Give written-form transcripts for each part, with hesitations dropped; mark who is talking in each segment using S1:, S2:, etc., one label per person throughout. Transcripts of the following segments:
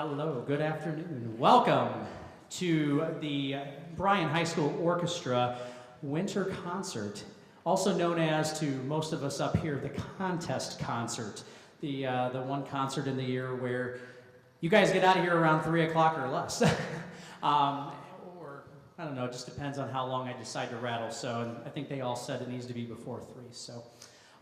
S1: Hello, good afternoon. Welcome to the Bryan High School Orchestra Winter Concert, also known as, to most of us up here, the contest concert, the one concert in the year where you guys get out of here around 3 o'clock or less. Or, I don't know, it just depends on how long I decide to rattle. So I think they all said it needs to be before 3. So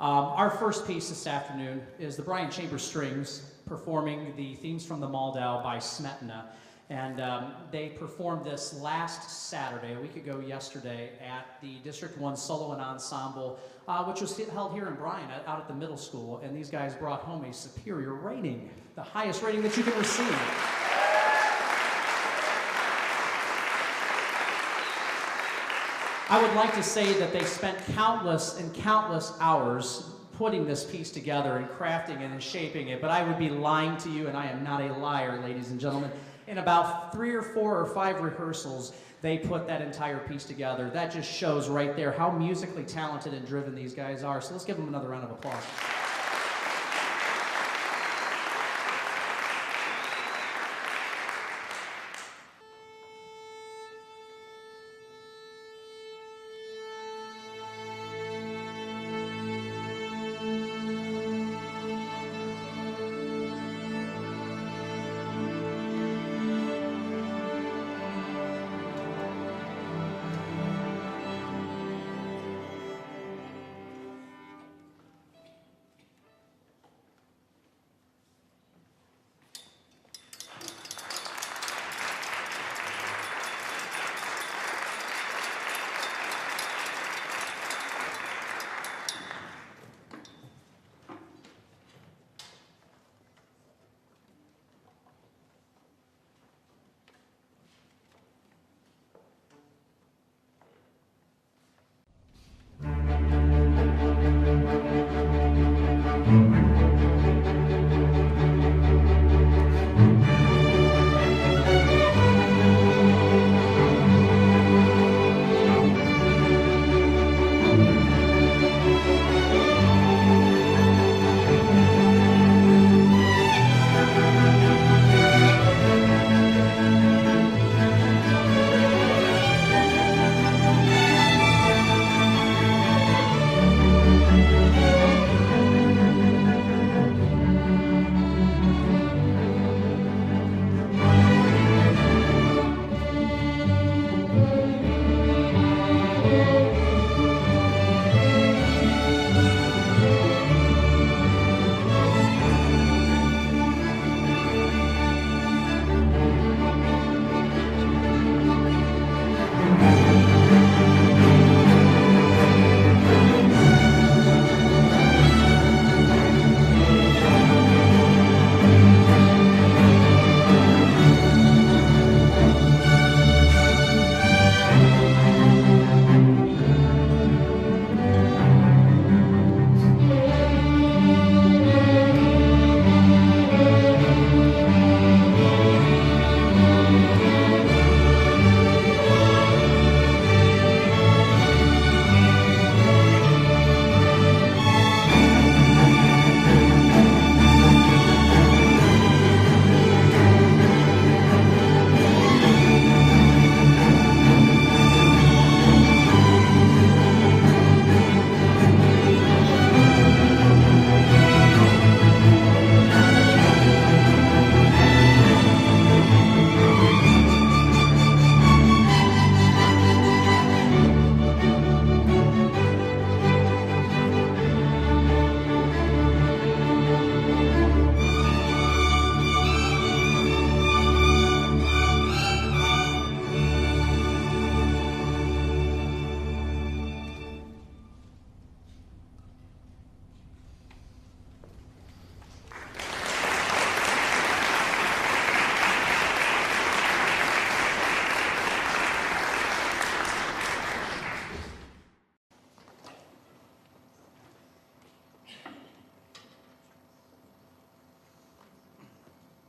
S1: our first piece this afternoon is the Bryan Chamber Strings performing the themes from the Moldau by Smetana. And they performed this last Saturday, a week ago yesterday, at the District 1 Solo and Ensemble, which was held here in Bryan, out at the middle school. And these guys brought home a superior rating, the highest rating that you can receive. I would like to say that they spent countless and countless hours putting this piece together and crafting it and shaping it, but I would be lying to you, and I am not a liar, ladies and gentlemen. In about 3 or 4 or 5 rehearsals, they put that entire piece together. That just shows right there how musically talented and driven these guys are. So let's give them another round of applause.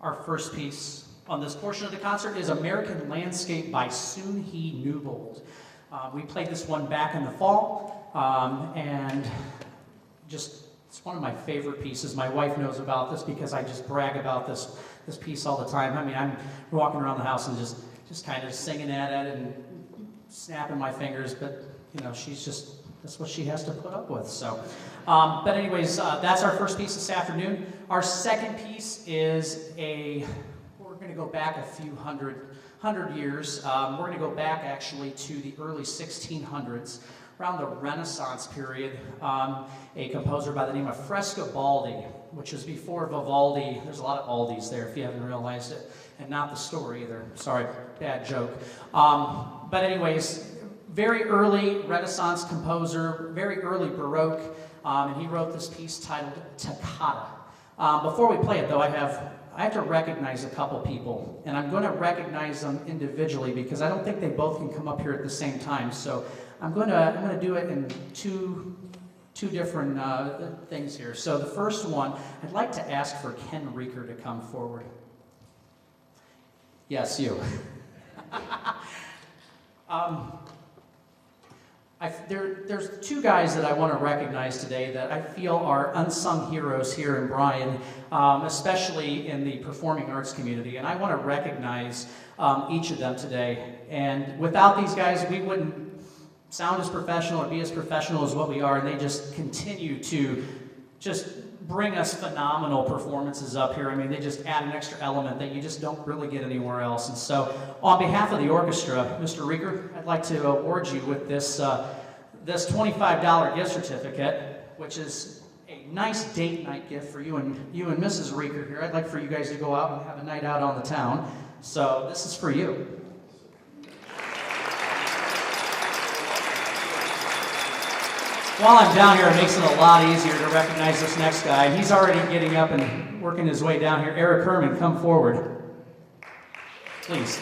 S1: Our first piece on this portion of the concert is American Landscape by Soon-Hee Newbold. We played this one back in the fall, and just, it's one of my favorite pieces. My wife knows about this because I just brag about this this piece all the time. I mean, I'm walking around the house and just kind of singing at it and snapping my fingers, but you know, that's what she has to put up with. So, but anyways, that's our first piece this afternoon. Our second piece is we're going to go back a few hundred years. We're going to go back actually to the early 1600s, around the Renaissance period. A composer by the name of Frescobaldi, which was before Vivaldi. There's a lot of Aldis there if you haven't realized it, and not the story either. Sorry, bad joke. But anyways, very early Renaissance composer, very early Baroque, and he wrote this piece titled Toccata. Before we play it, though, I have to recognize a couple people, and I'm going to recognize them individually because I don't think they both can come up here at the same time. So I'm going to do it in two different things here. So the first one, I'd like to ask for Ken Rieker to come forward. Yes, you. There's two guys that I want to recognize today that I feel are unsung heroes here in Bryan, especially in the performing arts community, and I want to recognize each of them today. And without these guys, we wouldn't sound as professional or be as professional as what we are, and they just continue to just bring us phenomenal performances up here. I mean, they just add an extra element that you just don't really get anywhere else. And so, on behalf of the orchestra, Mr. Rieker, I'd like to award you with this $25 gift certificate, which is a nice date night gift for you and Mrs. Rieker here. I'd like for you guys to go out and have a night out on the town. So this is for you. While I'm down here, it makes it a lot easier to recognize this next guy. He's already getting up and working his way down here. Eric Herman, come forward, please.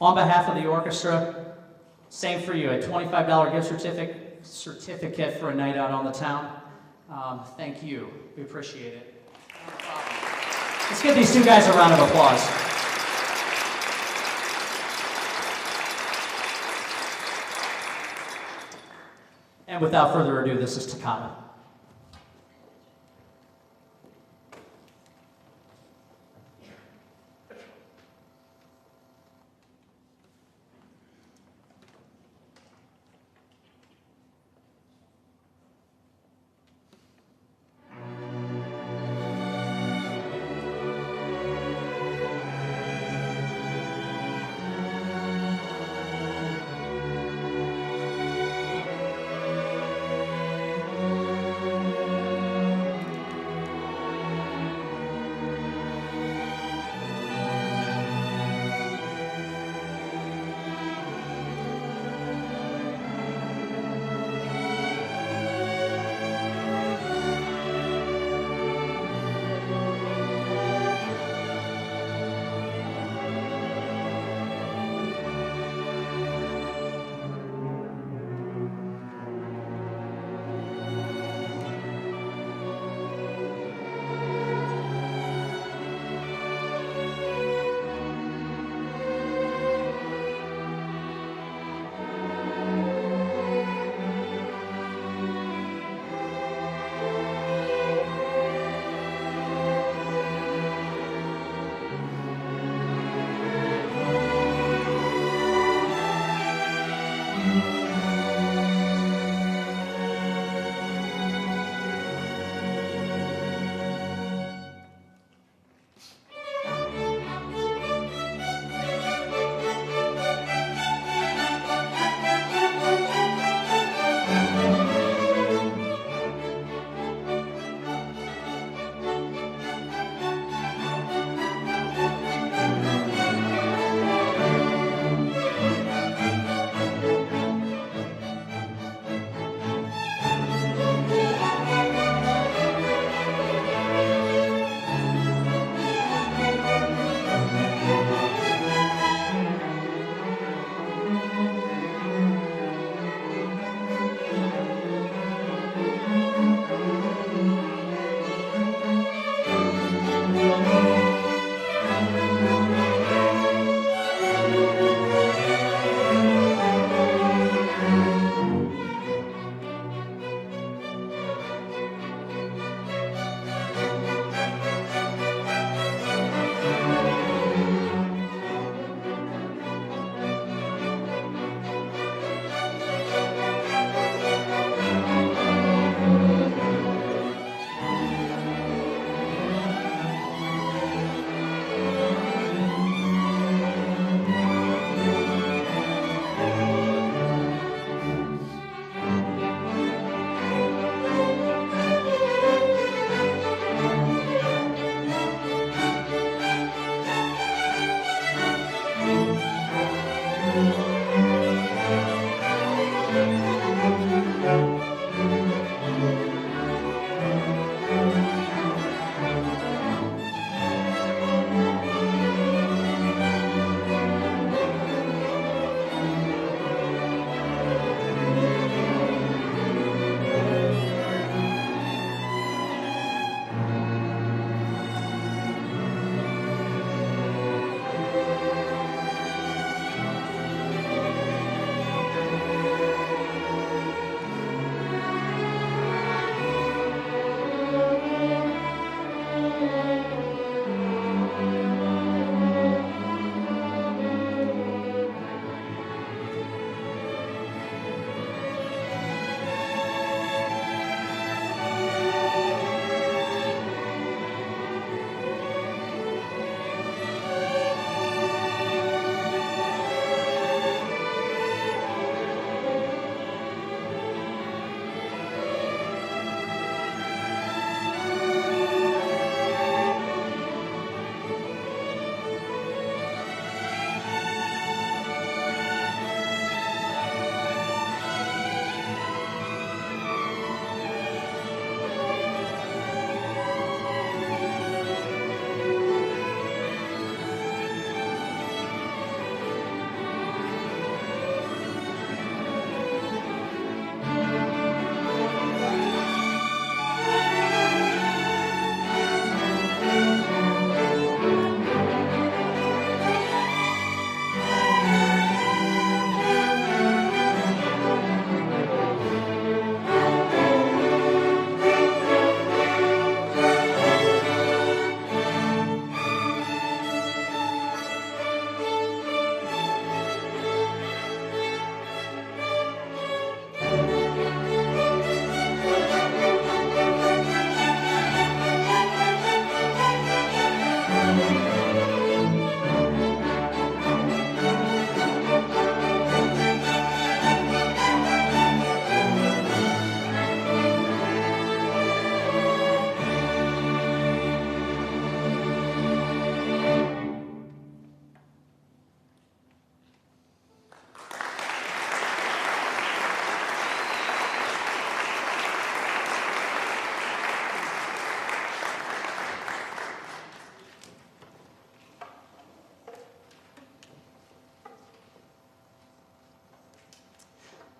S1: On behalf of the orchestra, same for you, a $25 gift certificate for a night out on the town. Thank you. We appreciate it. Let's give these two guys a round of applause. And without further ado, this is Toccata.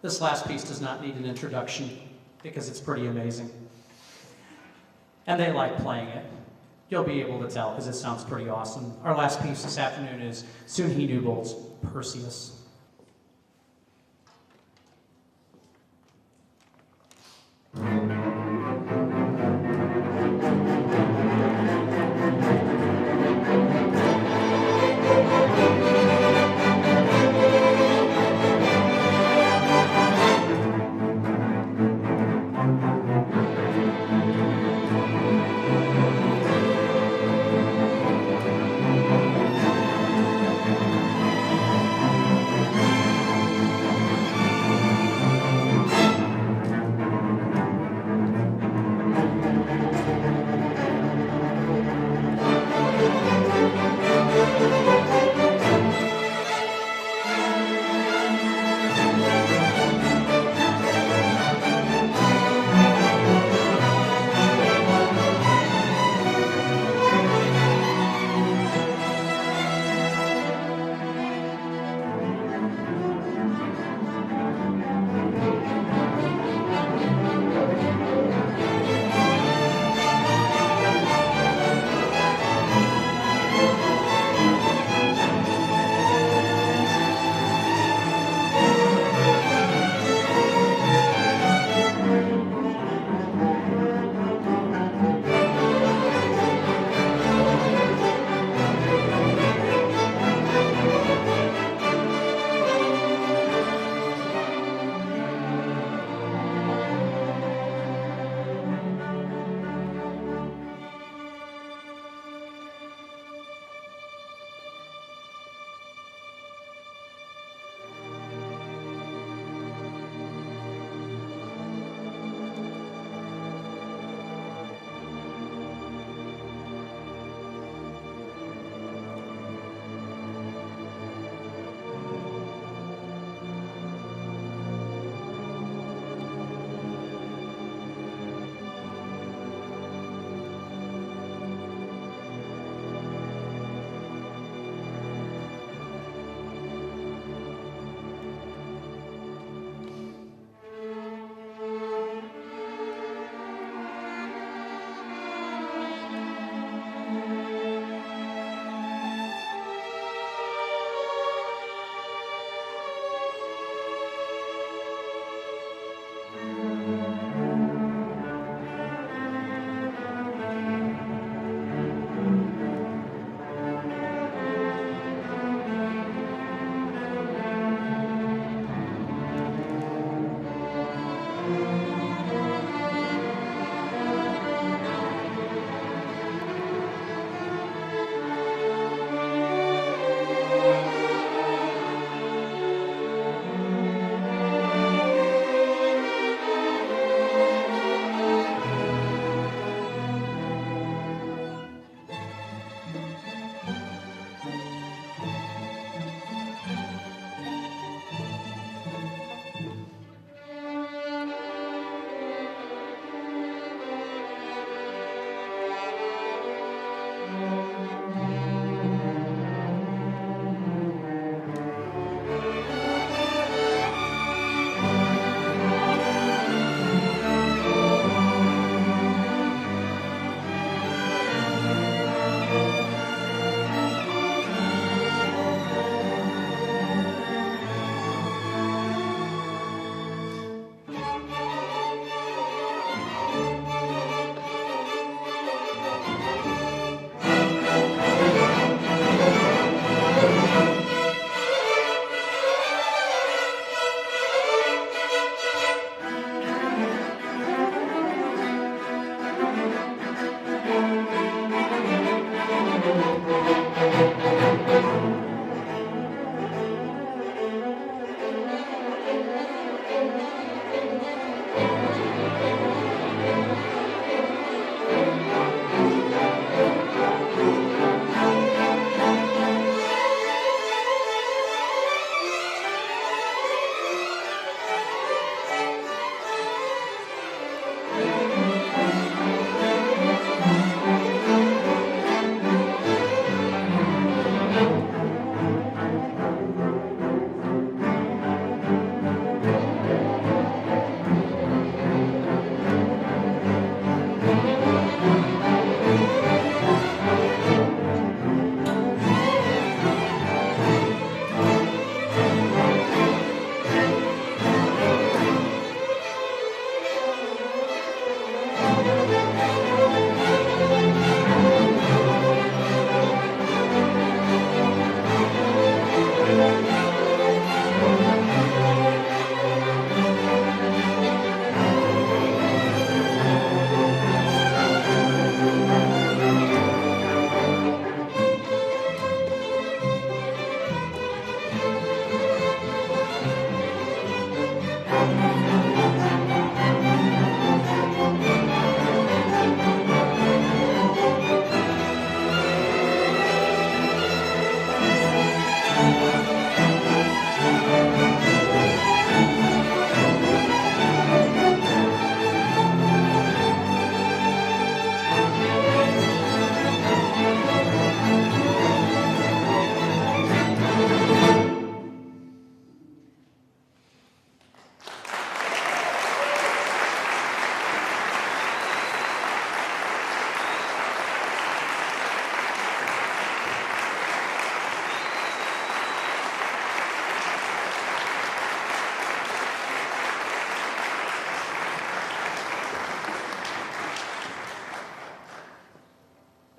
S1: This last piece does not need an introduction because it's pretty amazing. And they like playing it. You'll be able to tell because it sounds pretty awesome. Our last piece this afternoon is Sunhi Newbold's Perseus.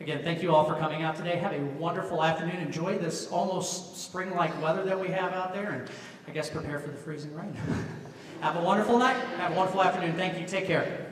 S1: Again, thank you all for coming out today. Have a wonderful afternoon. Enjoy this almost spring-like weather that we have out there, and I guess prepare for the freezing rain. Have a wonderful night. Have a wonderful afternoon. Thank you. Take care.